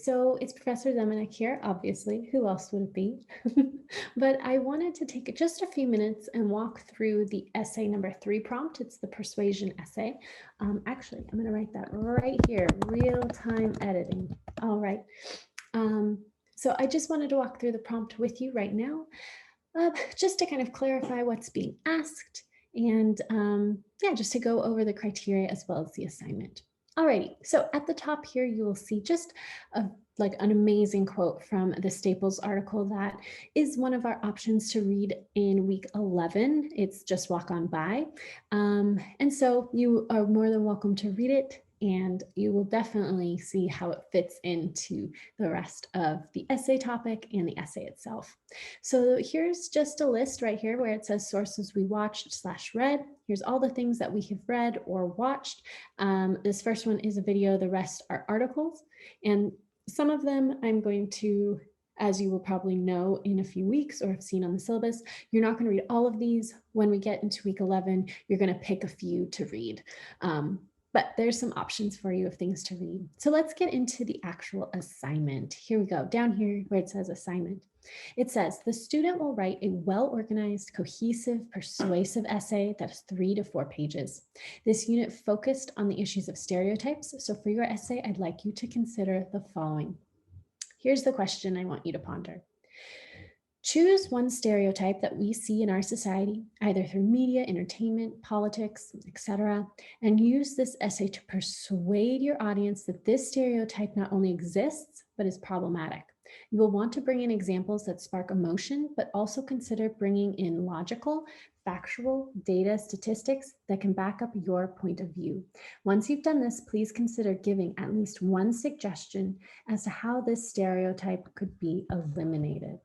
So it's Professor Zemanek here, obviously. Who else would it be? But I wanted to take just a few minutes and walk through the essay number 3 prompt. It's the persuasion essay. Actually, I'm going to write that right here, real-time editing. All right. So I just wanted to walk through the prompt with you right now, just to kind of clarify what's being asked and yeah, just to go over the criteria as well as the assignment. Alrighty, so at the top here, you will see just like an amazing quote from the Staples article that is one of our options to read in week 11. It's Just Walk On By. And so you are more than welcome to read it, and you will definitely see how it fits into the rest of the essay topic and the essay itself. So here's just a list right here where it says sources we watched/read. Here's all the things that we have read or watched. This first one is a video, the rest are articles. And some of them I'm going to, as you will probably know in a few weeks or have seen on the syllabus, you're not going to read all of these. When we get into week 11, you're going to pick a few to read. But there's some options for you of things to read. So let's get into the actual assignment. Here we go, down here where it says assignment. It says the student will write a well-organized, cohesive, persuasive essay that is 3 to 4 pages. This unit focused on the issues of stereotypes. So for your essay, I'd like you to consider the following. Here's the question I want you to ponder. Choose one stereotype that we see in our society, either through media, entertainment, politics, etc., and use this essay to persuade your audience that this stereotype not only exists, but is problematic. You will want to bring in examples that spark emotion, but also consider bringing in logical, factual data, statistics that can back up your point of view. Once you've done this, please consider giving at least one suggestion as to how this stereotype could be eliminated.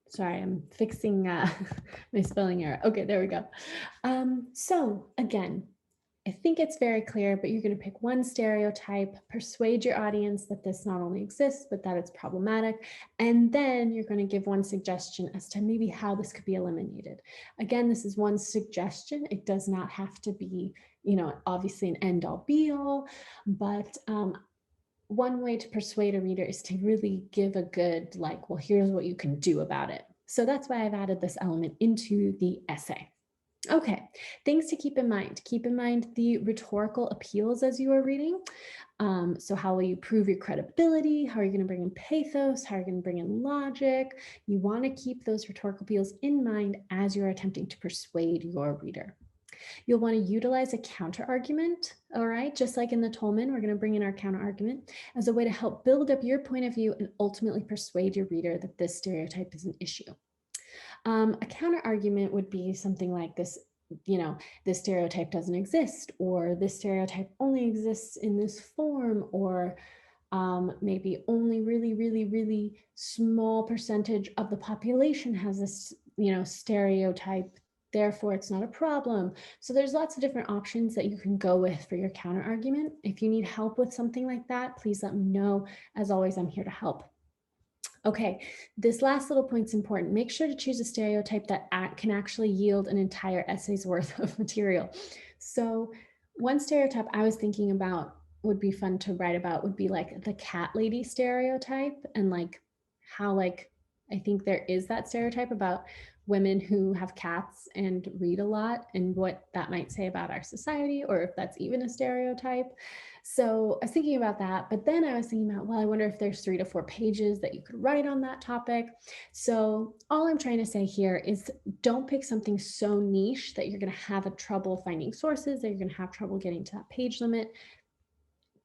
Sorry, I'm fixing my spelling error. Okay, there we go. So again, I think it's very clear, but you're going to pick one stereotype, persuade your audience that this not only exists, but that it's problematic. And then you're going to give one suggestion as to maybe how this could be eliminated. Again, this is one suggestion. It does not have to be, obviously an end all be all, but one way to persuade a reader is to really give a good, well, here's what you can do about it. So that's why I've added this element into the essay. Okay, things to keep in mind. Keep in mind the rhetorical appeals as you are reading. So how will you prove your credibility? How are you going to bring in pathos? How are you going to bring in logic? You want to keep those rhetorical appeals in mind as you're attempting to persuade your reader. You'll want to utilize a counter argument, all right? Just like in the Tolman, we're going to bring in our counter argument as a way to help build up your point of view and ultimately persuade your reader that this stereotype is an issue. A counter argument would be something like this, this stereotype doesn't exist, or this stereotype only exists in this form, or maybe only really small percentage of the population has this, stereotype. Therefore, it's not a problem. So there's lots of different options that you can go with for your counter argument. If you need help with something like that, please let me know. As always, I'm here to help. Okay, this last little point's important. Make sure to choose a stereotype that can actually yield an entire essay's worth of material. So one stereotype I was thinking about would be fun to write about would be like the cat lady stereotype, and how I think there is that stereotype about women who have cats and read a lot, and what that might say about our society, or if that's even a stereotype. So I was thinking about that, but then I was thinking about, well, I wonder if there's 3 to 4 pages that you could write on that topic. So all I'm trying to say here is don't pick something so niche that you're going to have a trouble finding sources, that you're going to have trouble getting to that page limit.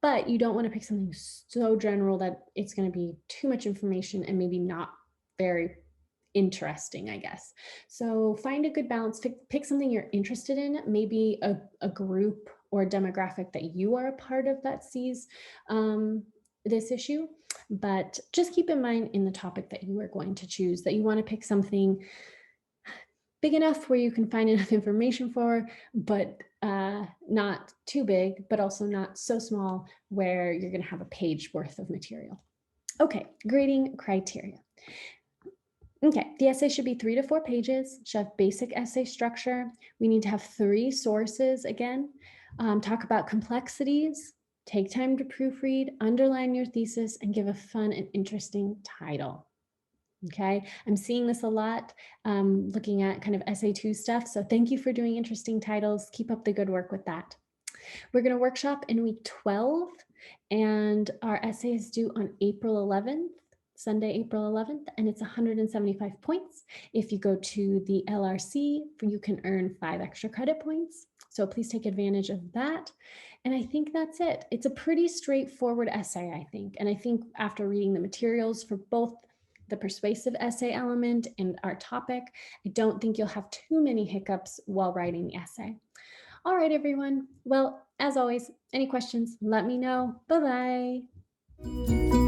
But you don't want to pick something so general that it's going to be too much information and maybe not very interesting, I guess. So find a good balance, pick something you're interested in, maybe a group or a demographic that you are a part of that sees this issue. But just keep in mind in the topic that you are going to choose that you want to pick something big enough where you can find enough information for, but not too big, but also not so small where you're going to have a page worth of material. Okay, grading criteria. Okay, the essay should be 3 to 4 pages, should have basic essay structure. We need to have 3 sources again, talk about complexities, Take time to proofread, underline your thesis, and give a fun and interesting title. Okay, I'm seeing this a lot, looking at kind of SA2 stuff. So thank you for doing interesting titles. Keep up the good work with that. We're going to workshop in week 12, and our essay is due on April 11th, Sunday, April 11th, and it's 175 points. If you go to the LRC, you can earn 5 extra credit points. So please take advantage of that. And I think that's it. It's a pretty straightforward essay, I think. And I think after reading the materials for both the persuasive essay element and our topic, I don't think you'll have too many hiccups while writing the essay. All right, everyone. Well, as always, any questions, let me know. Bye-bye.